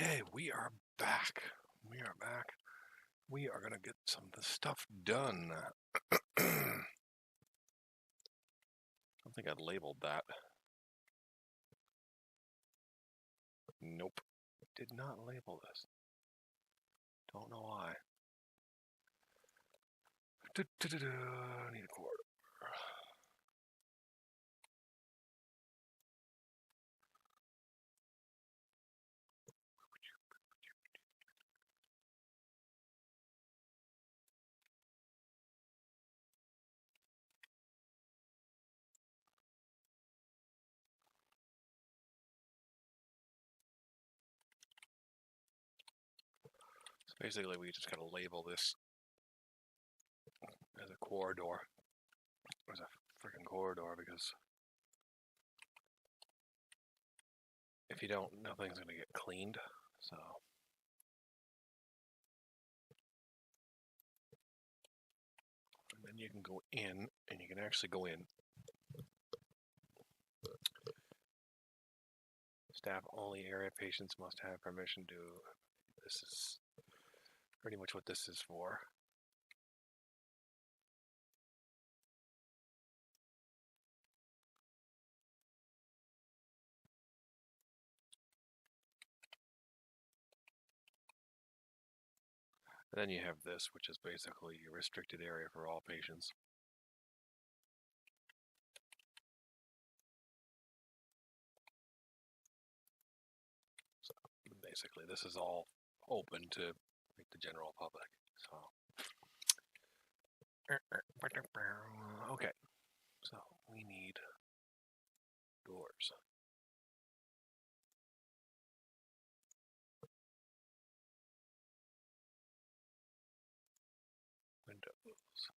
Okay, we are back. We are back. We are going to get some of the stuff done. I don't think I labeled that. Nope. Did not label this. Don't know why. Need a cord. So basically, we just got to label this as a corridor. As a freaking corridor, because if you don't, nothing's going to get cleaned. So. And then you can go in, and you can actually go in. Staff only area patients must have permission to. This is pretty much what this is for. And then you have this, which is basically a restricted area for all patients. So basically, this is all open to like, the general public. So, okay, so we need doors. Windows.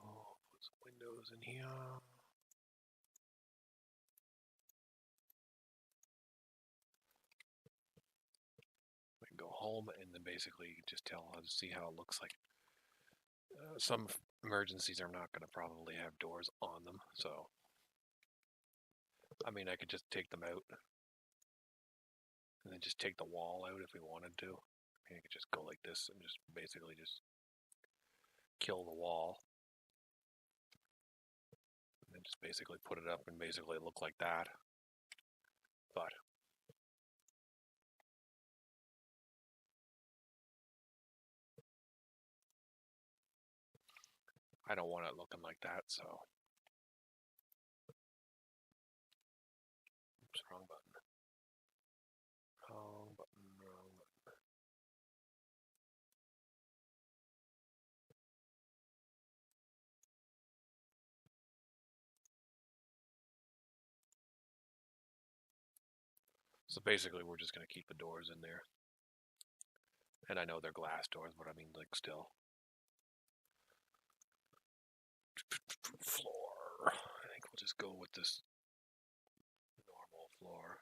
Oh, put some windows in here. We can go home and then basically just see how it looks like. Some emergencies are not going to probably have doors on them, so I mean I could just take them out and then just take the wall out if we wanted to. I mean, I could just go like this and just basically just kill the wall. And then just basically put it up and basically look like that. But I don't want it looking like that, so. Oops, wrong button. Wrong button, wrong button. So basically we're just going to keep the doors in there. And I know they're glass doors, but I mean like still. Floor. I think we'll just go with this normal floor.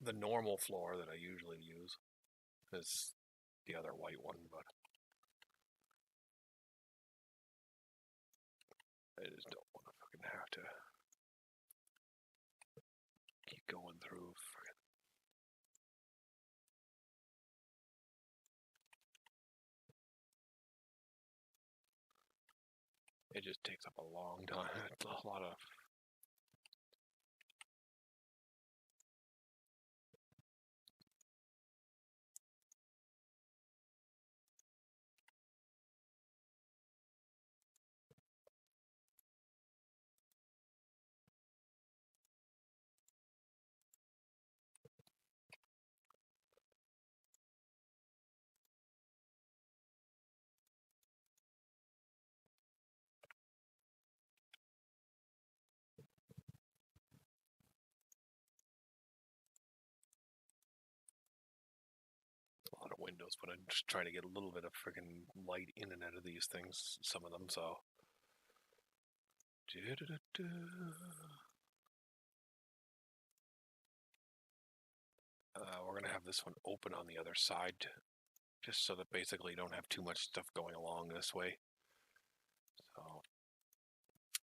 The normal floor that I usually use is the other white one, but I just don't want to fucking have to keep going through. It just takes up a long time. It's a lot of. windows, but I'm just trying to get a little bit of freaking light in and out of these things, some of them, so. We're going to have this one open on the other side, just so that basically you don't have too much stuff going along this way. So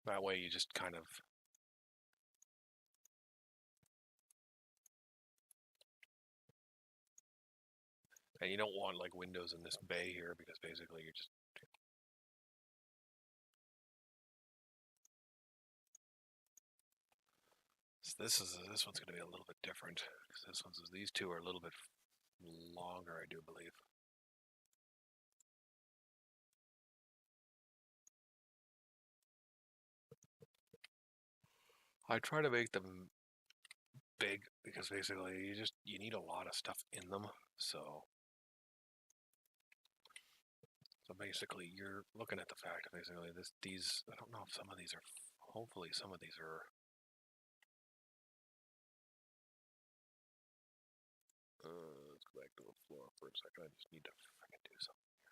that way you just kind of and you don't want like windows in this bay here because basically you're just this one's going to be a little bit different because these two are a little bit longer, I do believe. I try to make them big because basically you need a lot of stuff in them. So basically you're looking at the fact basically these I don't know if some of these are, hopefully some of these are let's go back to the floor for a second. I just need to fucking do something here.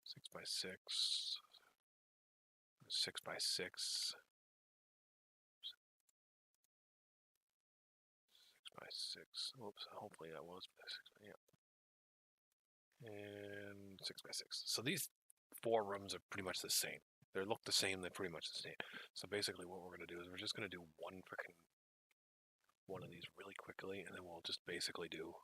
6x6, 6x6, 6x6. Oops, hopefully that was 6. Yeah, and 6x6. So these 4 rooms are pretty much the same. They look the same. They're pretty much the same. So basically, what we're going to do is we're just going to do one of these really quickly, and then we'll just basically do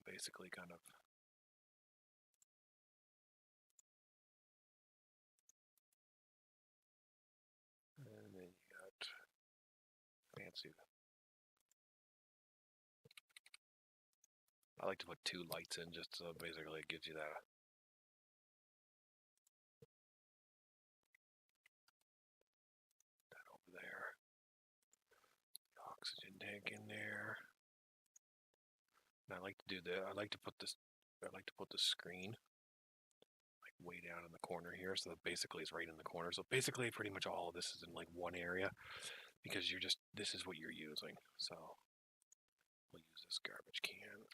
basically kind of and then you got fancy. I like to put 2 lights in just so basically it gives you that. That over there. The oxygen tank in there. And I like to do that. I like to put the screen like way down in the corner here, so that basically it's right in the corner. So basically, pretty much all of this is in like one area because this is what you're using. So we'll use this garbage can.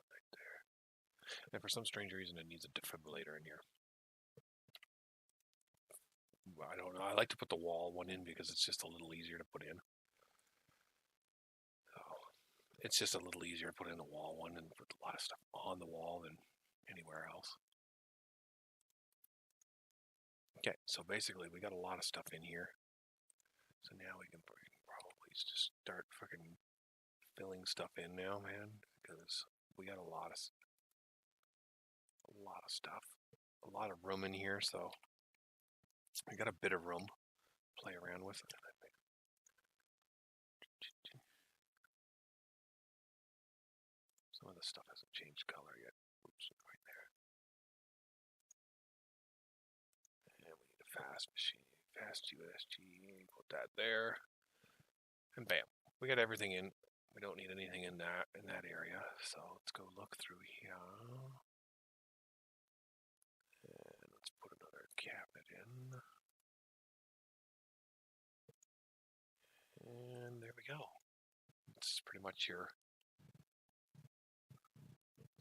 Right there. And for some strange reason, it needs a defibrillator in here. I don't know. I like to put the wall one in because it's just a little easier to put in. So it's just a little easier to put in the wall one and put a lot of stuff on the wall than anywhere else. Okay, so basically we got a lot of stuff in here. So now we can probably just start fucking filling stuff in now, man, because we got a lot of stuff, a lot of room in here. So I got a bit of room to play around with. Some of the stuff hasn't changed color yet. Oops, right there. And we need a fast machine, fast USG. Put that there, and bam, we got everything in. We don't need anything in that area. So let's go look through here. And let's put another cabinet in. And there we go. It's pretty much your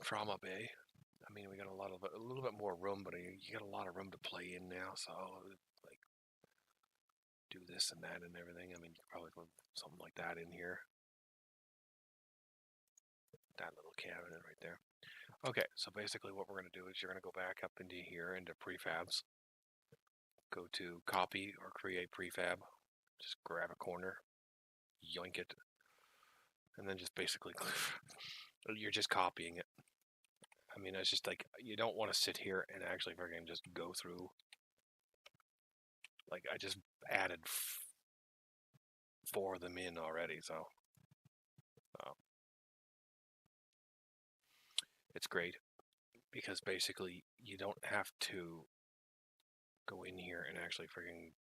trauma bay. I mean, we got a little bit more room, but you got a lot of room to play in now. So like, do this and that and everything. I mean, you could probably put something like that in here. That little cabinet right there. Okay, so basically what we're going to do is you're going to go back up into here, into prefabs. Go to copy or create prefab. Just grab a corner, yoink it, and then just basically you're just copying it. I mean, it's just like you don't want to sit here and actually freaking just go through. Like I just added 4 of them in already, so it's great because basically you don't have to go in here and actually freaking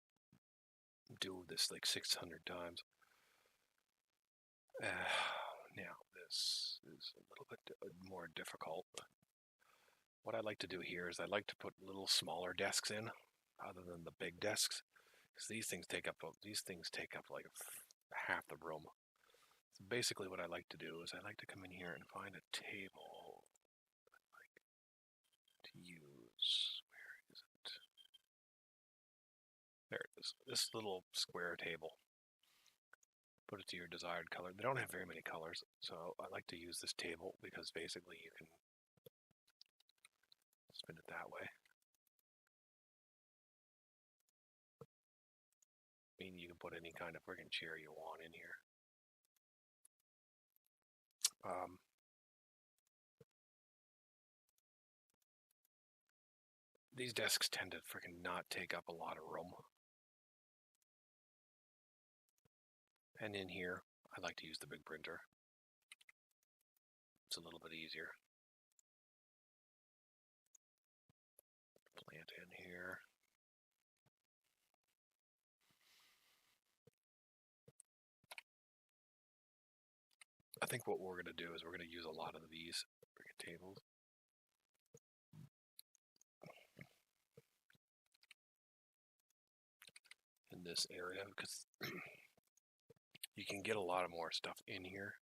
do this like 600 times. Now this is a little bit more difficult What I like to do here is I like to put little smaller desks in, other than the big desks, because these things take up like half the room. So basically, what I like to do is I like to come in here and find a table to use. Where is it? There it is. This little square table. Put it to your desired color. They don't have very many colors, so I like to use this table because basically you can spin it that way. I mean, you can put any kind of friggin' chair you want in here. These desks tend to freaking not take up a lot of room. And in here, I like to use the big printer. It's a little bit easier. Plant in here. I think what we're going to do is we're going to use a lot of these tables. In this area, because you can get a lot of more stuff in here.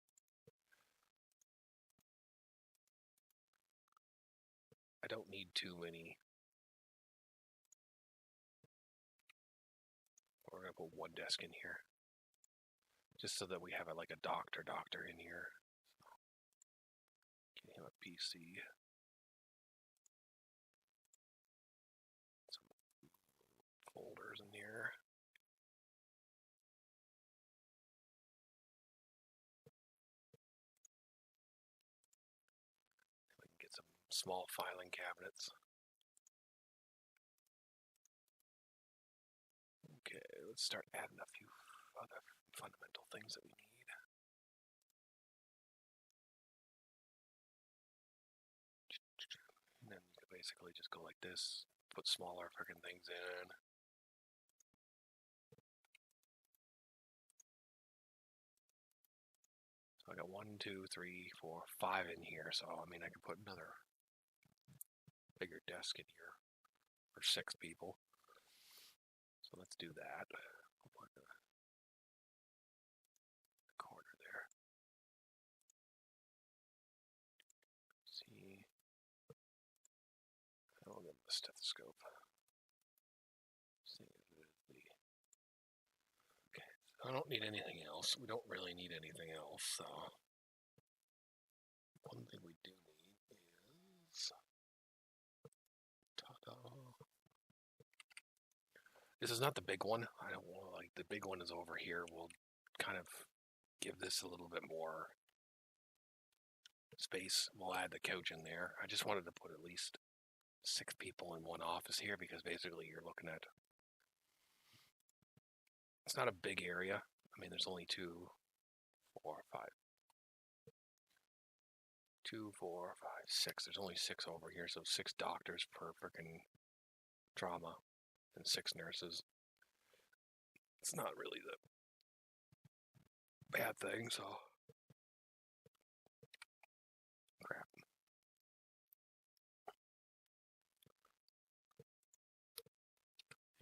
I don't need too many. We're going to put one desk in here, just so that we have like a doctor in here. Get him a PC. Some folders in here. We can get some small filing cabinets. Okay, let's start adding a few other fundamental things that we need. And then you can basically just go like this, put smaller freaking things in. So I got 1, 2, 3, 4, 5 in here, so I mean I can put another bigger desk in here for 6 people. So let's do that. I'll put the corner there. See, I'll get the stethoscope. See, okay, I don't need anything else. We don't really need anything else. So one thing we do need is ta-da. This is not the big one. I don't want to like the big one is over here. We'll kind of give this a little bit more space. We'll add the couch in there. I just wanted to put at least 6 people in one office here because basically you're looking at, it's not a big area. I mean, there's only 2, 4, 5. 2, 4, 5, 6. There's only 6 over here, so 6 doctors per freaking trauma and 6 nurses. It's not really the bad thing, so crap.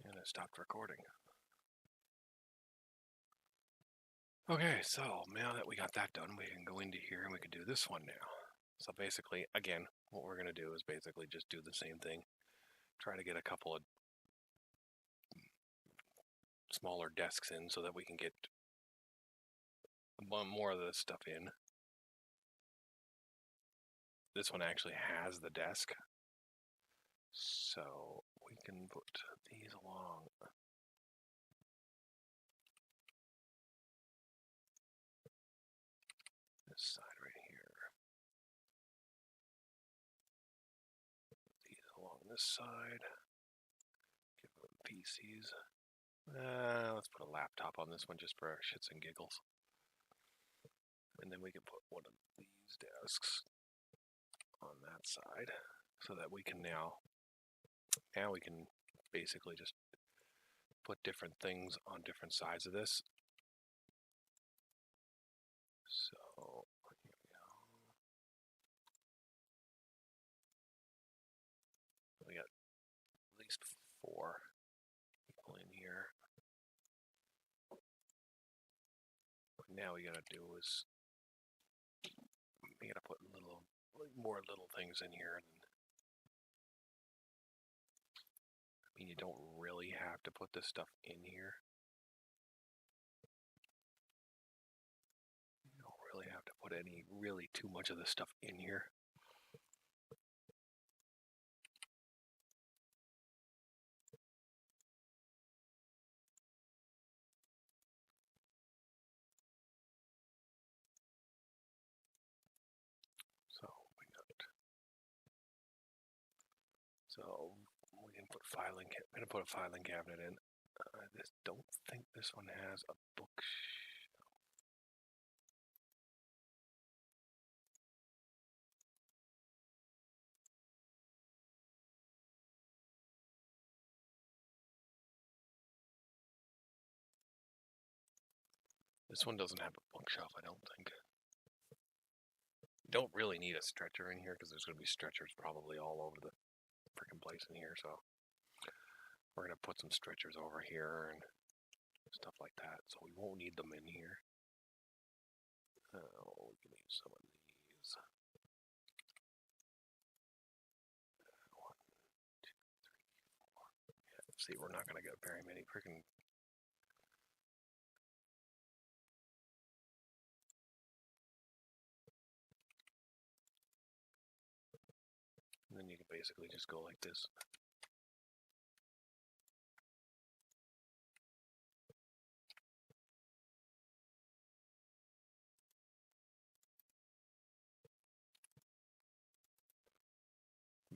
And I stopped recording. Okay, so now that we got that done, we can go into here and we can do this one now. So basically, again, what we're going to do is basically just do the same thing. Try to get a couple of smaller desks in so that we can get more of this stuff in. This one actually has the desk, so we can put these along. This side right here. These along this side. Give them PCs. Let's put a laptop on this one just for shits and giggles. And then we can put one of these desks on that side so that we can now we can basically just put different things on different sides of this. So here we go. now we gotta do is we gotta put more little things in here. I mean, you don't really have to put this stuff in here. You don't really have to put really too much of this stuff in here. So we can put filing. I'm gonna put a filing cabinet in. I just don't think this one has a book. This one doesn't have a bookshelf, I don't think. You don't really need a stretcher in here because there's going to be stretchers probably all over the freaking place in here. So we're going to put some stretchers over here and stuff like that. So we won't need them in here. We can use some of these. 1, 2, 3, 4. Yeah, see, we're not going to get very many freaking. And then you can basically just go like this.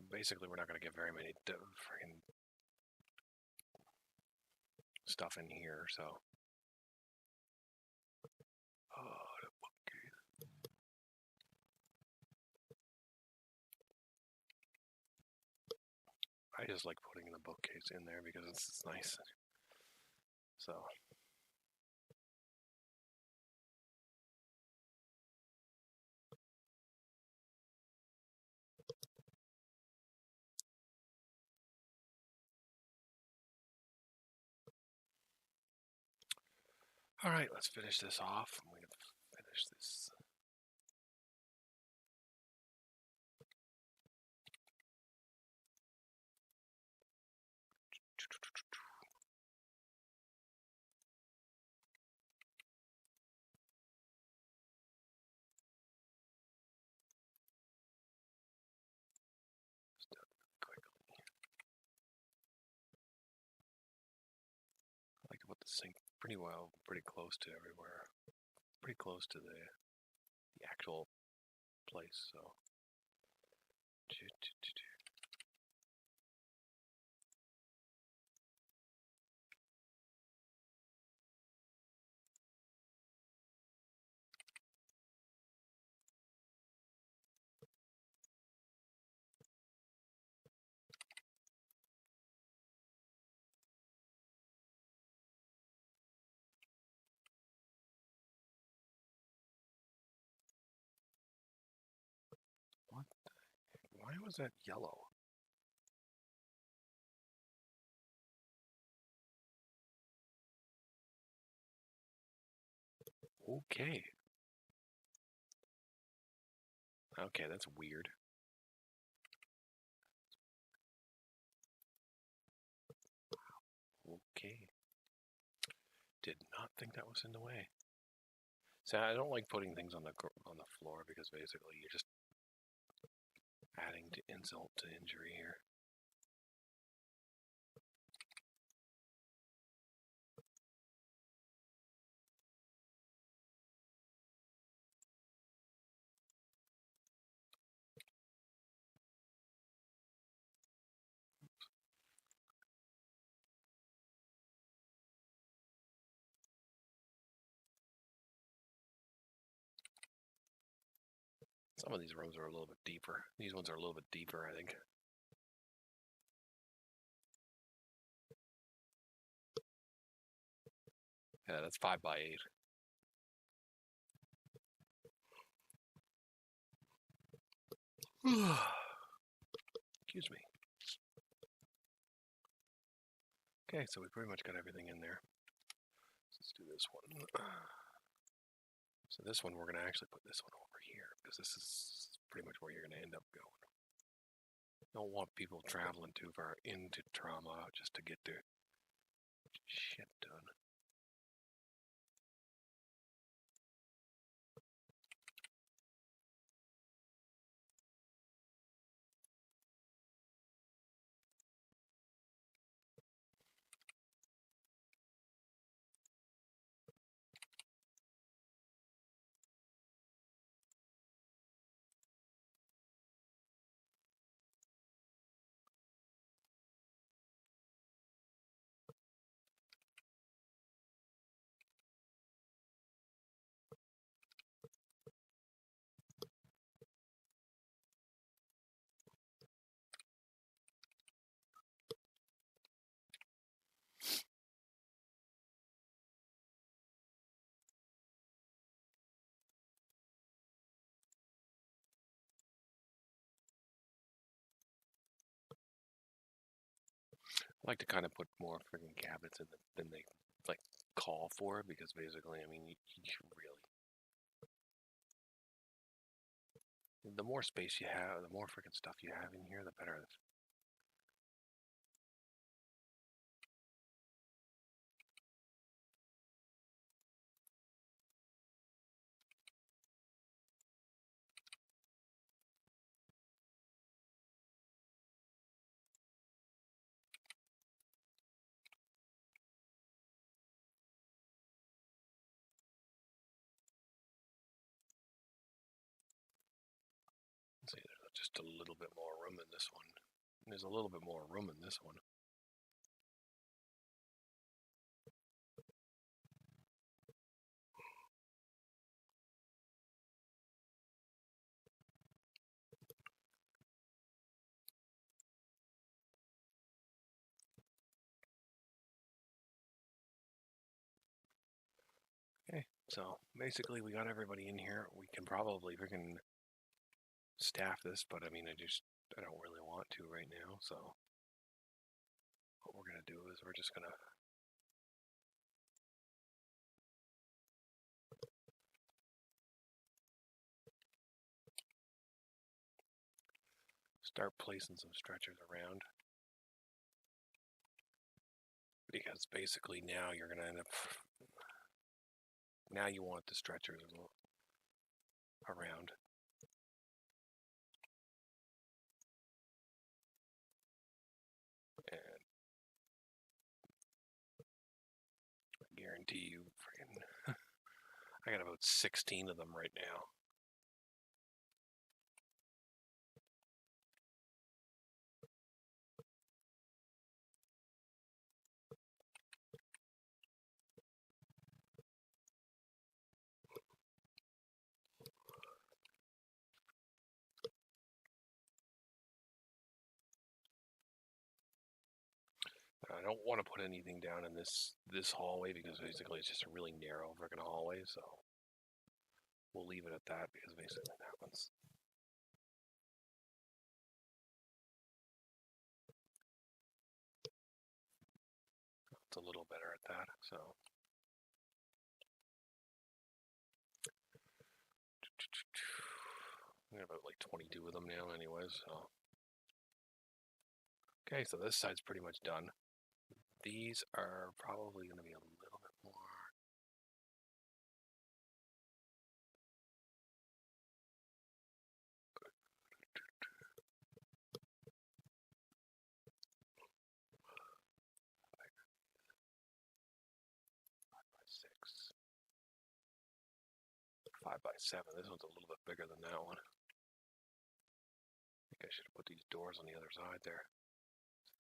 Basically, we're not going to get very many freaking stuff in here, so. Oh, the bookcase. I just like putting the bookcase in there because it's nice. So. All right, let's finish this off. I'm going to finish this. I like to put the sink pretty close to everywhere, pretty close to the actual place. So. What the heck? Why was that yellow? Okay. Okay, that's weird. Okay. Did not think that was in the way. So I don't like putting things on the floor because basically you're just adding to insult to injury here. Some of these rooms are a little bit deeper. These ones are a little bit deeper, I think. Yeah, that's 5 by 8. Excuse me. Okay, so we pretty much got everything in there. Let's do this one. So this one, we're going to actually put this one over here because this is pretty much where you're going to end up going. Don't want people traveling too far into trauma just to get their shit done. I like to kind of put more freaking cabinets in than they like call for because basically, I mean, you really the more space you have, the more freaking stuff you have in here, the better. Let's see, there's just a little bit more room in this one. There's a little bit more room in this one. Okay, so basically we got everybody in here. We can probably freaking staff this, but I mean, I don't really want to right now. So what we're gonna do is we're just gonna start placing some stretchers around because basically now you're gonna end up. Now you want the stretchers around. And I guarantee you, freaking, I got about 16 of them right now. I don't want to put anything down in this hallway because basically it's just a really narrow freaking hallway. So we'll leave it at that because basically that one's. It's a little better at that. So. We got about like 22 of them now, anyways. So. Okay, so this side's pretty much done. These are probably going to be a little bit more. 5x7. This one's a little bit bigger than that one. I think I should have put these doors on the other side there.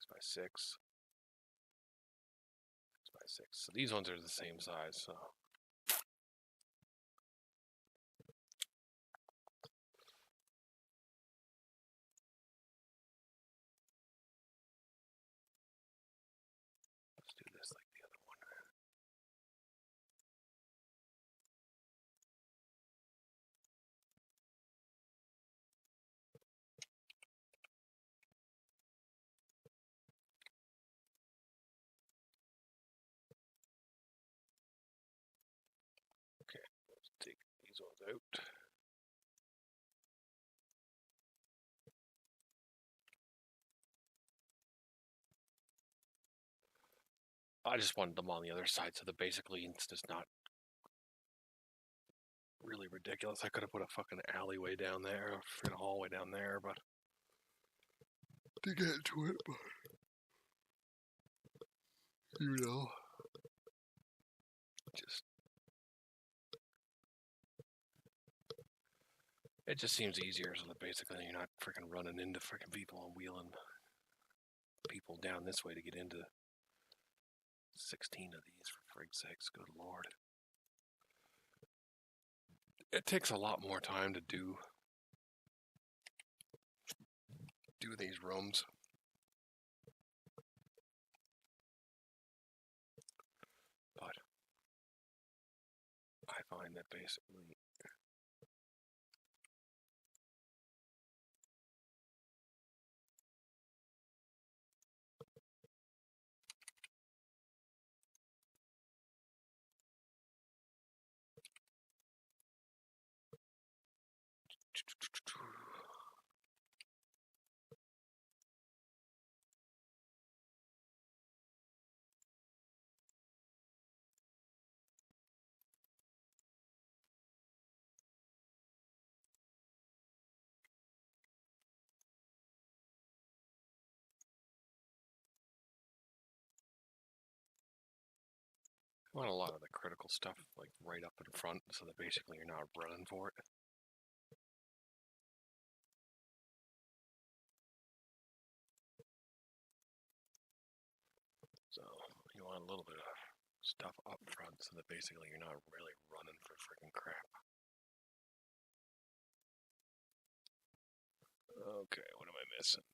6x6. 6x6. So these ones are the same size, so. Let's do this like the other one. those out. I just wanted them on the other side, so that basically it's just not really ridiculous. I could have put a fucking alleyway down there, a freaking hallway down there, but to get to it, but you know, just it just seems easier, so that basically you're not freaking running into freaking people and wheeling people down this way to get into 16 of these, for frig's sakes. Good lord. It takes a lot more time to do these rooms. But I find that basically I want a lot of the critical stuff like right up in front, so that basically you're not running for it. So you want a little bit of stuff up front, so that basically you're not really running for freaking crap. Okay, what am I missing?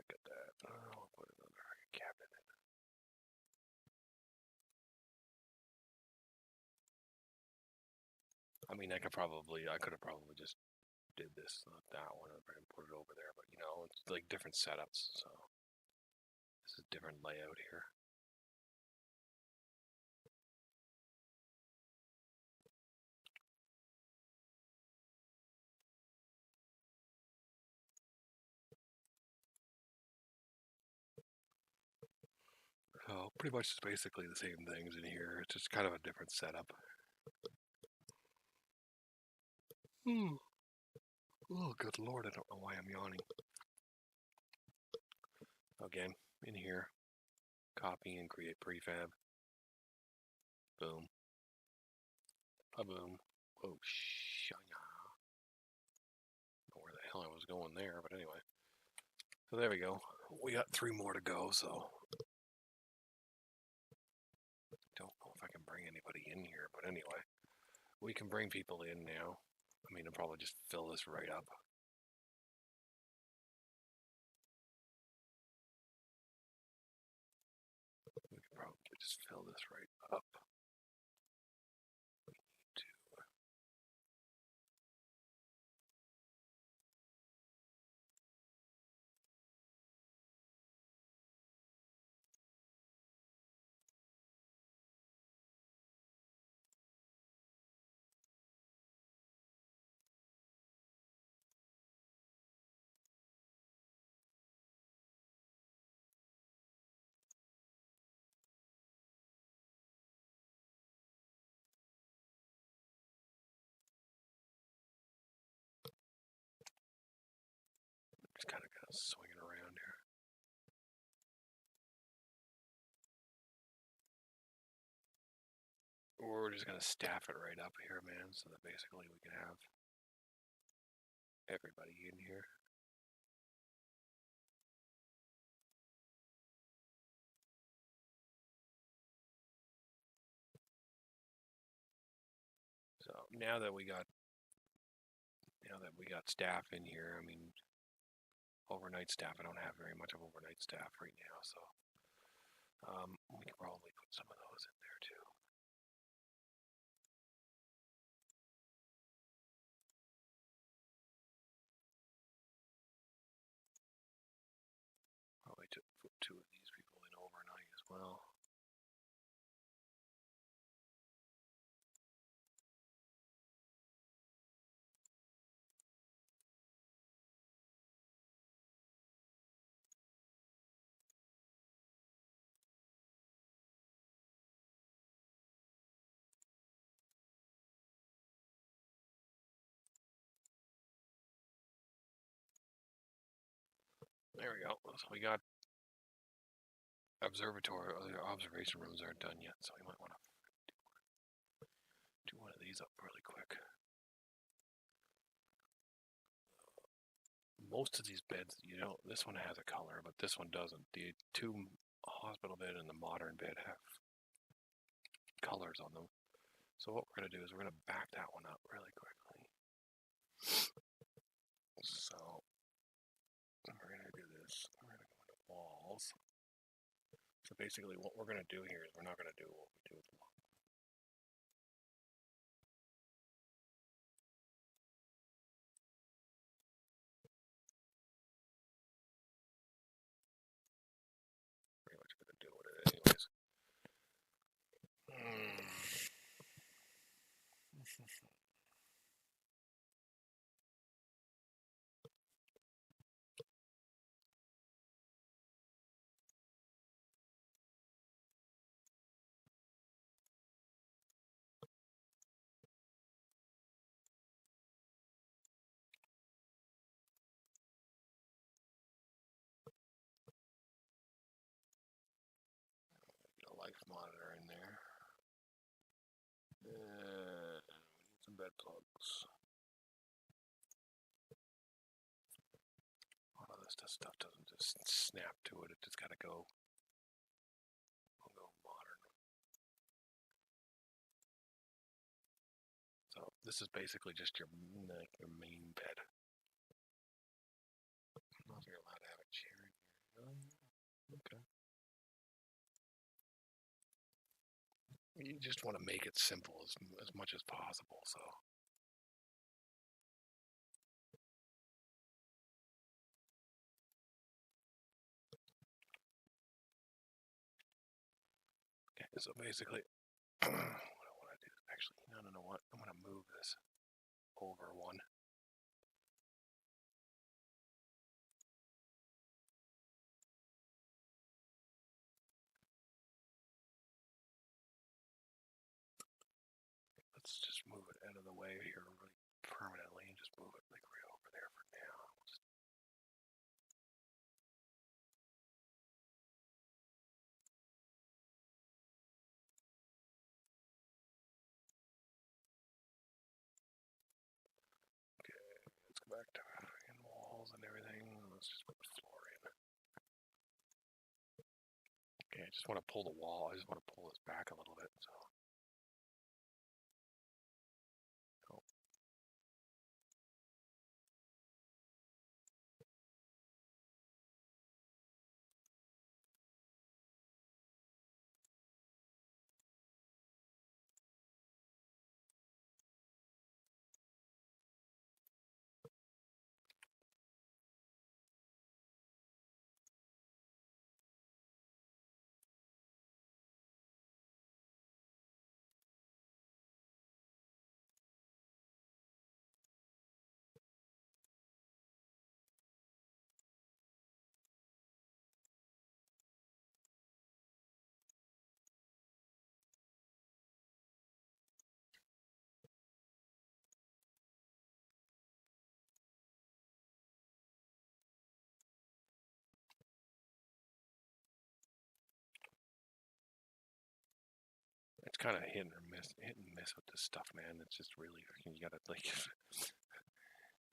Get that. I'll put another cabinet in. I mean, I could have probably just did this, not that one, and put it over there, but you know, it's like different setups, so this is a different layout here. So pretty much it's basically the same things in here. It's just kind of a different setup. Oh, good lord, I don't know why I'm yawning. Again, in here, copy and create prefab. Boom. Boom. Oh, shanya. I don't know where the hell I was going there, but anyway. So there we go. We got 3 more to go, so don't know if I can bring anybody in here, but anyway, we can bring people in now. I mean, I'll probably just fill this right up. We can probably just fill this right up. We need to. Just kind of swinging around here. Or we're just going to staff it right up here, man, so that basically we can have everybody in here. So now that we got staff in here, I mean, overnight staff, I don't have very much of overnight staff right now, so we can probably put some of those in there too. Probably put 2 of these people in overnight as well. There we go. So we got observatory, or the observation rooms aren't done yet, so we might want to do one of these up really quick. Most of these beds, this one has a color, but this one doesn't. The two hospital bed and the modern bed have colors on them. So what we're going to do is we're going to back that one up really quickly. So we're going to do this. We're going to go into walls. So basically what we're going to do here is we're not going to do what we do with the wall. Pretty much going to do it anyways. Get a life monitor in there. And we need some bed plugs. All of this stuff doesn't just snap to it. It just got to go. We'll go modern. So this is basically just your main bed. I don't know if you're allowed to have a chair in here. Okay. You just want to make it simple as much as possible. So. Okay, so basically, what I want to do is actually, no, what? I'm going to move this over one. Let's just move it out of the way here really permanently and just move it like right over there for now. Okay, let's go back to walls and everything. Let's just put the floor in. Okay, I just want to pull the wall. I just want to pull this back a little bit. So. It's kind of hit and miss with this stuff, man. It's just really, you gotta like,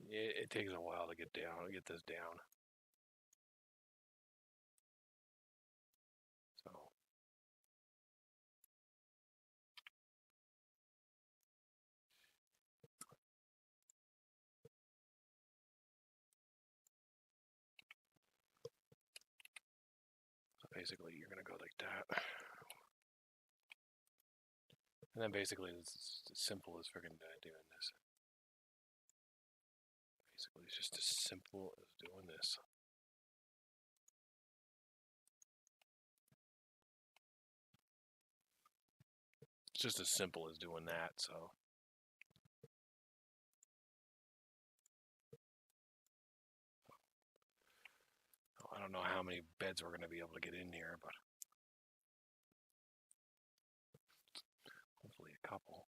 it takes a while to get this down. So. Basically, you're gonna go like that. And then basically it's as simple as freaking doing this. Basically it's just as simple as doing this. It's just as simple as doing that, so. I don't know how many beds we're going to be able to get in here, but hopefully a couple.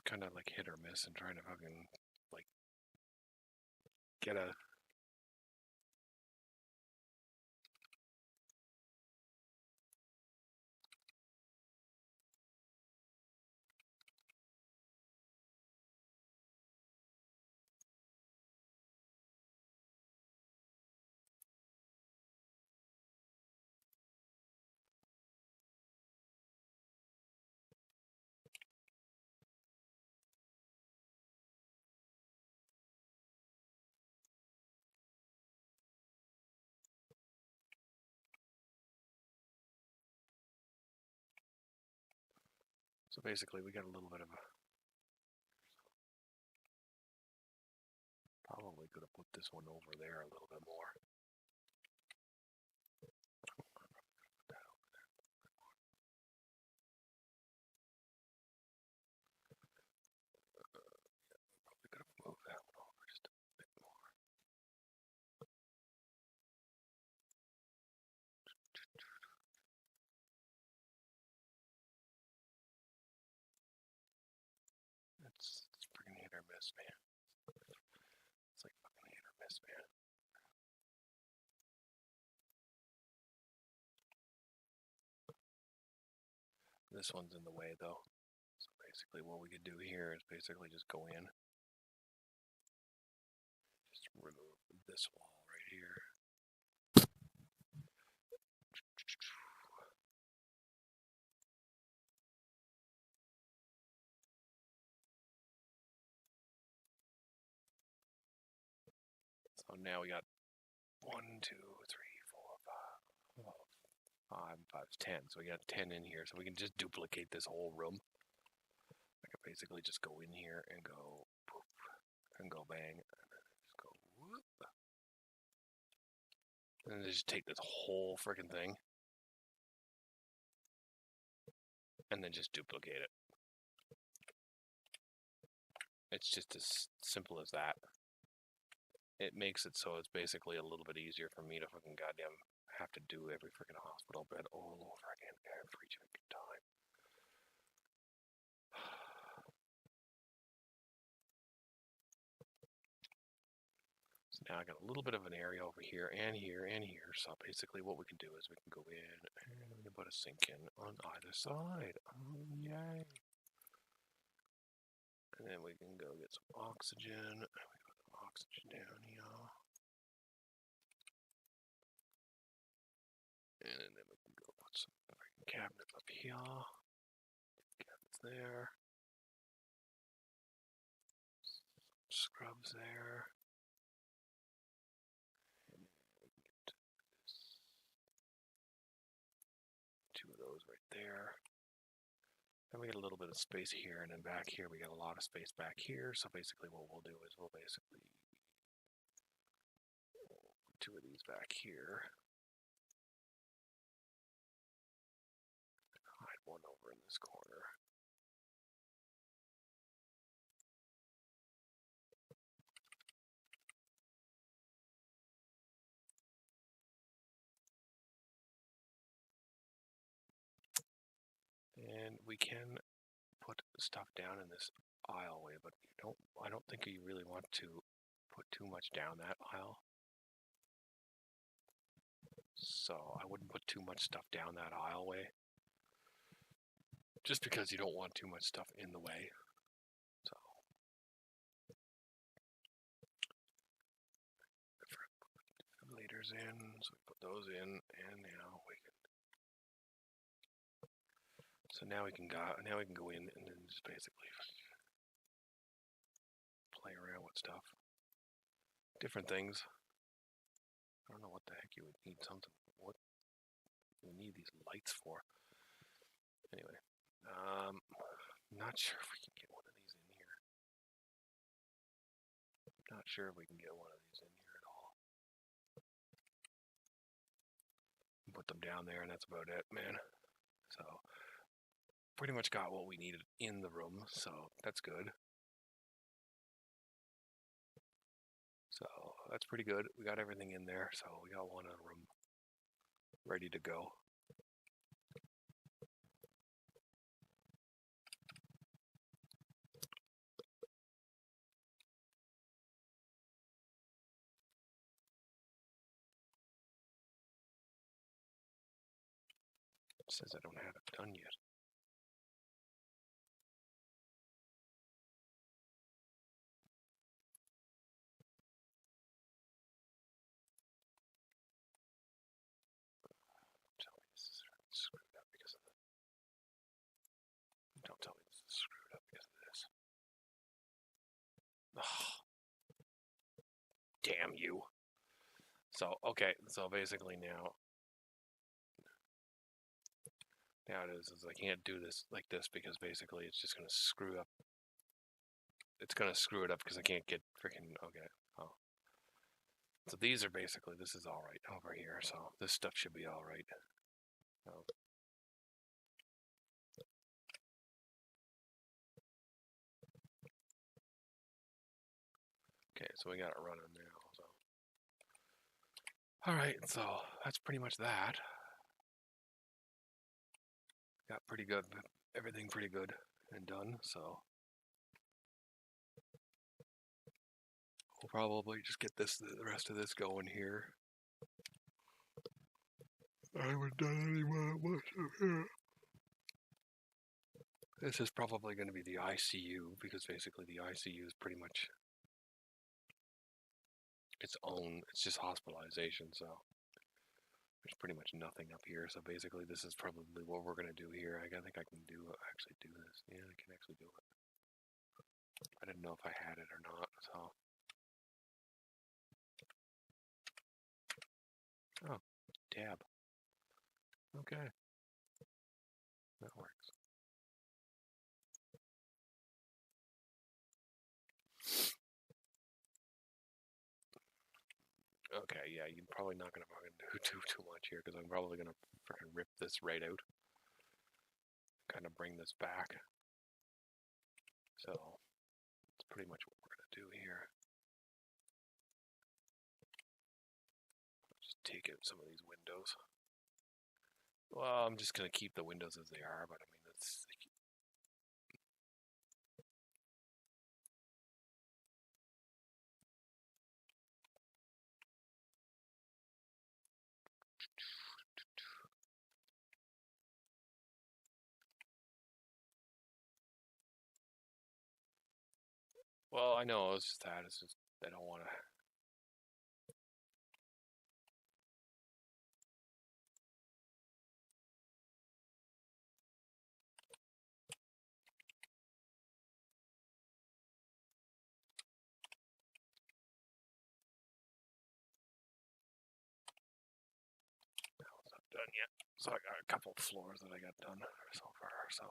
kind of like hit or miss and trying to fucking like get a. So basically, we got a little bit of a. Probably could have put this one over there a little bit more. Probably could have moved that one over just a bit more. It's freaking hit or miss, man. It's like fucking hit or miss, man. This one's in the way though. So basically what we could do here is basically just go in. Just remove this wall right here. So now we got 1, 2, 3, 4, 5. 5 is 10. So we got 10 in here. So we can just duplicate this whole room. I can basically just go in here and go poof, and go bang, and then just go whoop. And then just take this whole freaking thing and then just duplicate it. It's just as simple as that. It makes it so it's basically a little bit easier for me to fucking goddamn have to do every freaking hospital bed all over again every freaking time. So now I got a little bit of an area over here and here and here. So basically what we can do is we can go in and we can put a sink in on either side. Oh, yay. And then we can go get some oxygen. And we put some oxygen down here. And then we can go put some freaking cabinets up here. Cabinets there. Scrubs there. And then we can get this. 2 of those right there. Then we get a little bit of space here, and then back here we got a lot of space back here. So basically what we'll do is we'll basically put 2 of these back here. Hide one over in this corner. And we can put stuff down in this aisleway, but I don't think you really want to put too much down that aisle. So I wouldn't put too much stuff down that aisleway. Just because you don't want too much stuff in the way. So defibrillators in, so we put those in, and now we can. So now we can go in and then just basically play around with stuff. Different things. I don't know what the heck you would need something. What you need these lights for. Anyway, I'm not sure if we can get one of these in here. Not sure if we can get one of these in here at all. Put them down there, and that's about it, man. So pretty much got what we needed in the room, so that's good. So that's pretty good. We got everything in there, so we got one room ready to go. It says I don't have it done yet. Tell me this is screwed up because of the. Don't tell me this is screwed up because of this. Oh, damn you. So, okay, so basically now it is I can't do this like this because basically it's just going to screw up. It's going to screw it up because I can't get freaking, okay, oh. So these are basically, this is all right over here, so this stuff should be all right. Oh. Okay, so we got it running now, so. All right, so that's pretty much that. Got pretty good, everything pretty good and done, so. We'll probably just get the rest of this going here. I haven't done any much up here. This is probably going to be the ICU because basically the ICU is pretty much its own, it's just hospitalization, so there's pretty much nothing up here. So basically this is probably what we're going to do here. I think I can actually do this. Yeah, I can actually do it. I didn't know if I had it or not, so. Oh, tab. Okay. That works. Okay, yeah, you're probably not going to do too much here because I'm probably going to freaking rip this right out. Kind of bring this back. So, that's pretty much what we're going to do here. Just take out some of these windows. Well, I'm just going to keep the windows as they are, but I mean, that's. Well, I know it's just that. It's just I don't want to. No, it's not done yet. So I got a couple floors that I got done so far. So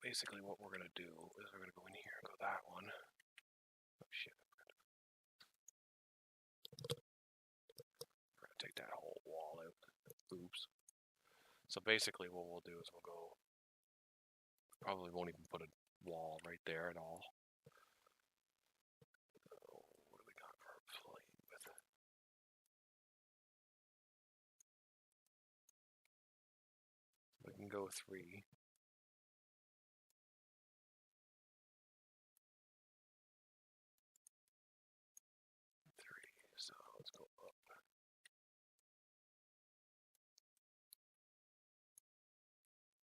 basically, what we're gonna do is we're gonna go in here and go that one. Oh shit! We're gonna take that whole wall out. Oops. So basically, what we'll do is we'll go. Probably won't even put a wall right there at all. Oh, what do we got for playing with? We can go 3. 3. So let's go up.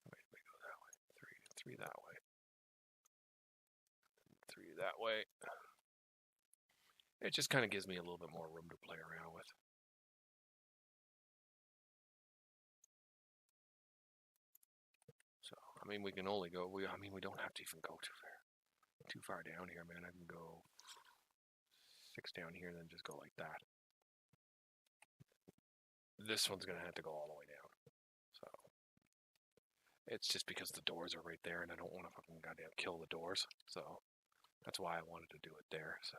Wait, we go that way. 3 that way. 3 that way. It just kind of gives me a little bit more room to play around with. So, I mean, we can only go, we don't have to even go too far down here, man. I can go 6 down here and then just go like that. This one's going to have to go all the way down. So, it's just because the doors are right there and I don't want to fucking goddamn kill the doors. So, that's why I wanted to do it there. So,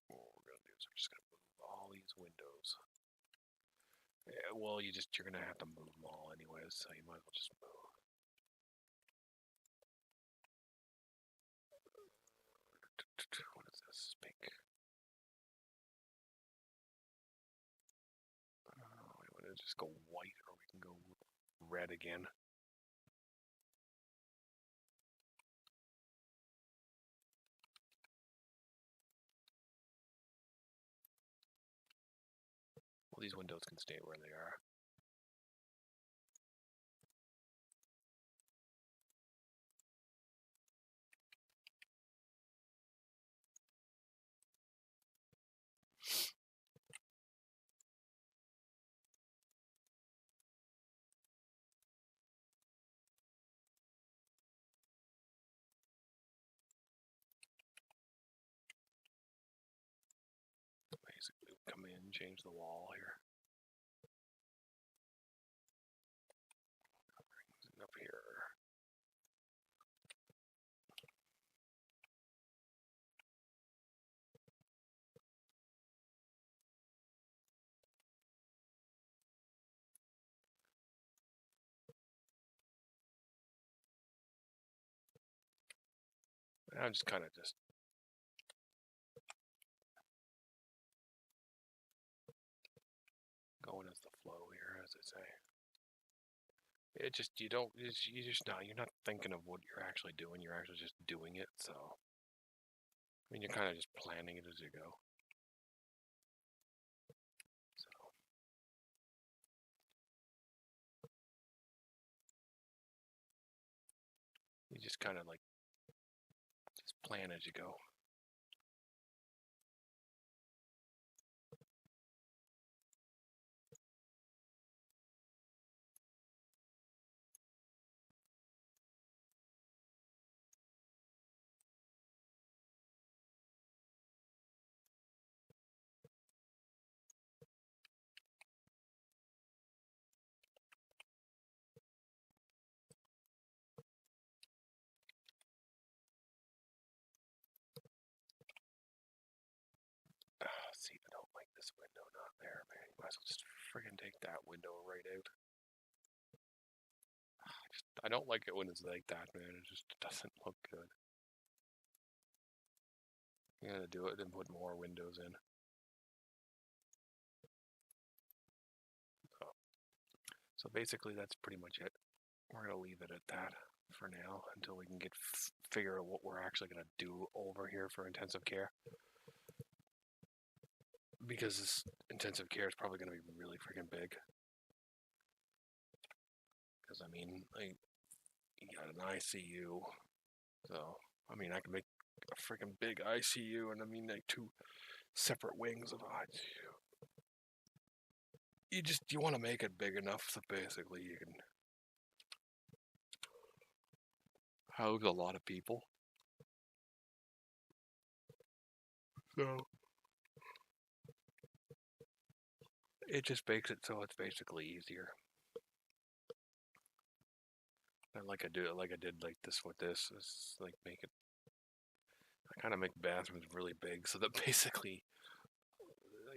what we're going to do is we're just going to move all these windows. Yeah, well, you're going to have to move them all anyways, so you might as well just move. What is this? Pink. We want to just go white or we can go red again. these windows can stay where they are. Basically, come in, change the wall here. Up here. I'm just kind of just going as the flow here, as I say. It just you're not thinking of what you're actually doing. You're actually just doing it. So I mean, you're kind of just planning it as you go. So you just kind of like just plan as you go. See, I don't like this window not there, man. You might as well just friggin' take that window right out. I don't like it when it's like that, man. It just doesn't look good. You gotta do it and put more windows in. So basically, that's pretty much it. We're gonna leave it at that for now until we can figure out what we're actually gonna do over here for intensive care. Because this intensive care is probably gonna be really freaking big. Because I mean, like, you got an ICU, so I mean, I can make a freaking big ICU, and I mean like 2 separate wings of ICU. You want to make it big enough so basically you can house a lot of people. So it just makes it so it's basically easier. And like I did like this with this, is like I kind of make bathrooms really big so that basically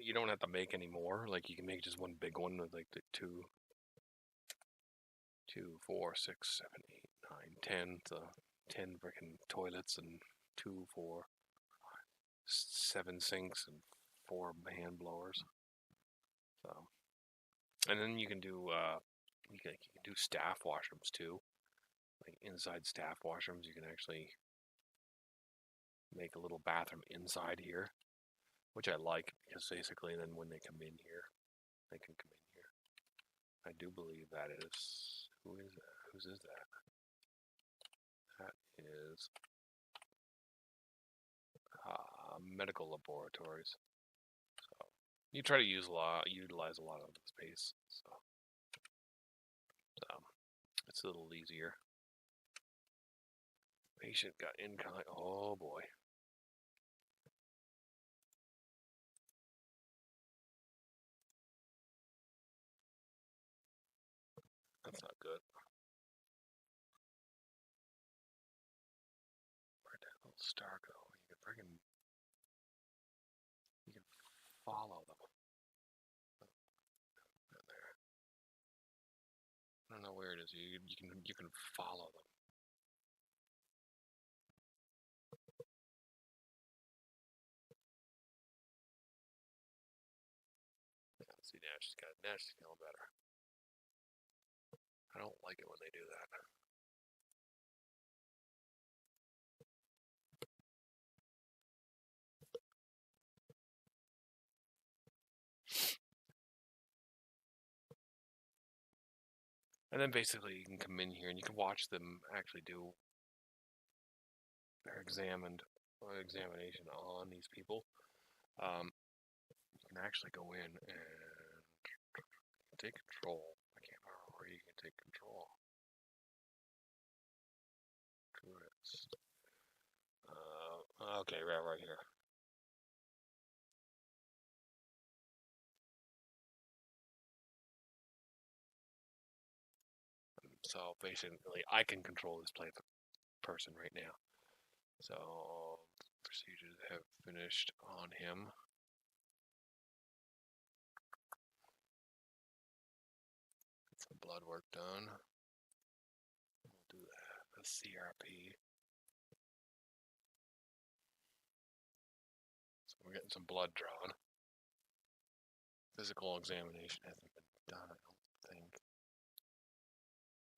you don't have to make any more. Like you can make just one big one with like the 2, 4, 6, 7, 8, 9, 10. So 10 freaking toilets and 2, 4, 7 sinks and 4 hand blowers. So, and then you can do staff washrooms too. Like inside staff washrooms, you can actually make a little bathroom inside here, which I like because basically then when they come in here, they can come in here. I do believe that is whose is that? That is medical laboratories. So you try to utilize a lot of the space. So it's a little easier. Patient got in contact. Oh boy. That's not good. Where'd that little star go? You can follow them. There. I don't know where it is. You can follow them. Yeah, see now she's feeling better. I don't like it when they do that. And then basically you can come in here and you can watch them actually do their examination on these people. You can actually go in and take control. I can't remember where you can take control. Tourist. Okay, right here. So basically, I can control this person right now. So procedures have finished on him. Get some blood work done. We'll do a CRP. So we're getting some blood drawn. Physical examination hasn't been done, I don't think.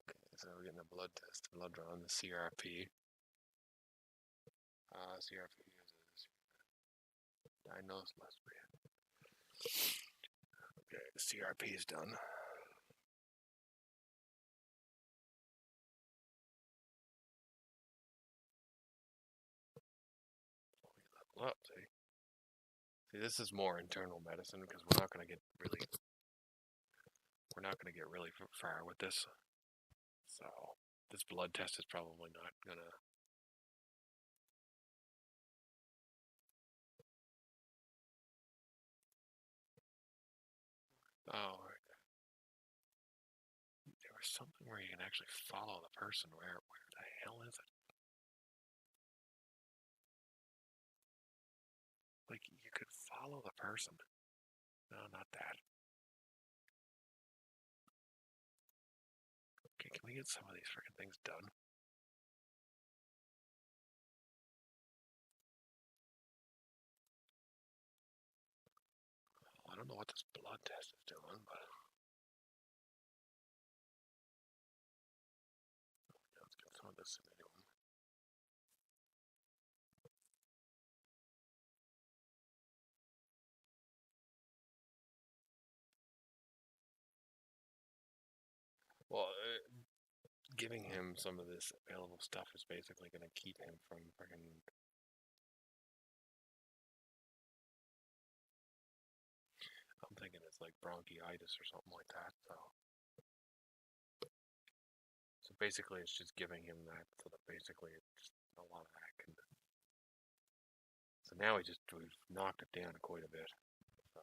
Okay, so we're getting a blood test, blood drawn, the CRP. CRP is diagnosed lesbian. Okay, the CRP is done. Level up, see? See, this is more internal medicine because we're not going to get really far with this. So this blood test is probably not gonna. Oh, there was something where you can actually follow the person. Where the hell is it? Like you could follow the person. No, not that. Okay, can we get some of these freaking things done? Well, I don't know what this blood test is doing, but let's get some of this in anyone. Well, giving him some of this available stuff is basically going to keep him from freaking. I'm thinking it's like bronchitis or something like that. So basically, it's just giving him that. So that basically, it's a lot of that can. So now we've knocked it down quite a bit. So.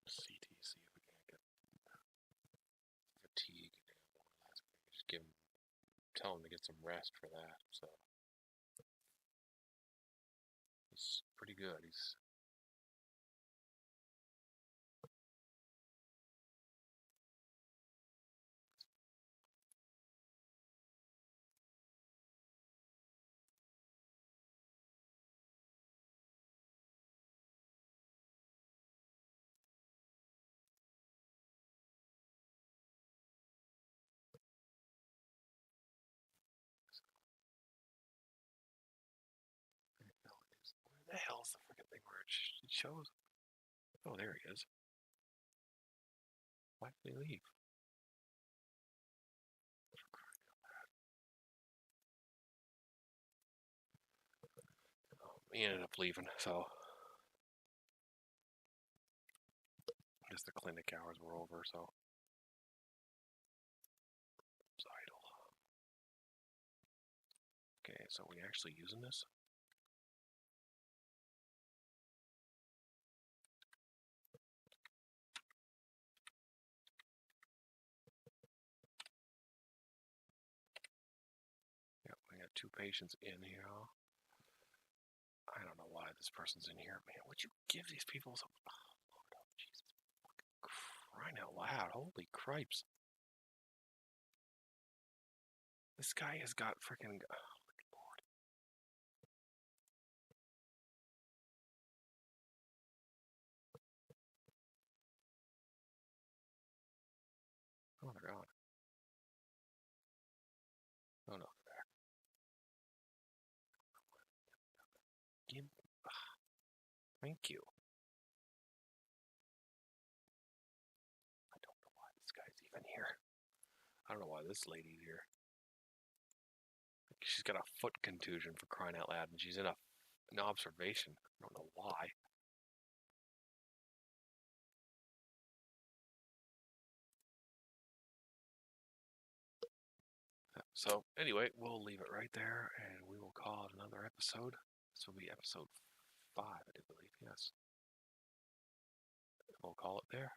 CT, see if we can't get fatigue. Just tell him to get some rest for that. So he's pretty good. He's where the hell's the freaking thing where it shows? Oh, there he is. Why did he leave? He ended up leaving, so I guess the clinic hours were over, so it's idle. Okay, so we actually using this? Yeah, we got 2 patients in here. I don't know why this person's in here. Man, would you give these people some... Oh, Lord, Jesus. Crying out loud. Holy cripes. This guy has got freaking... Oh, Lord. Oh, they're gone. Oh, no, they're back. Thank you. I don't know why this lady's here. She's got a foot contusion, for crying out loud, and she's in an observation. I don't know why. So anyway, we'll leave it right there, and we will call it another episode. This will be episode 5, I do believe. Yes. We'll call it there.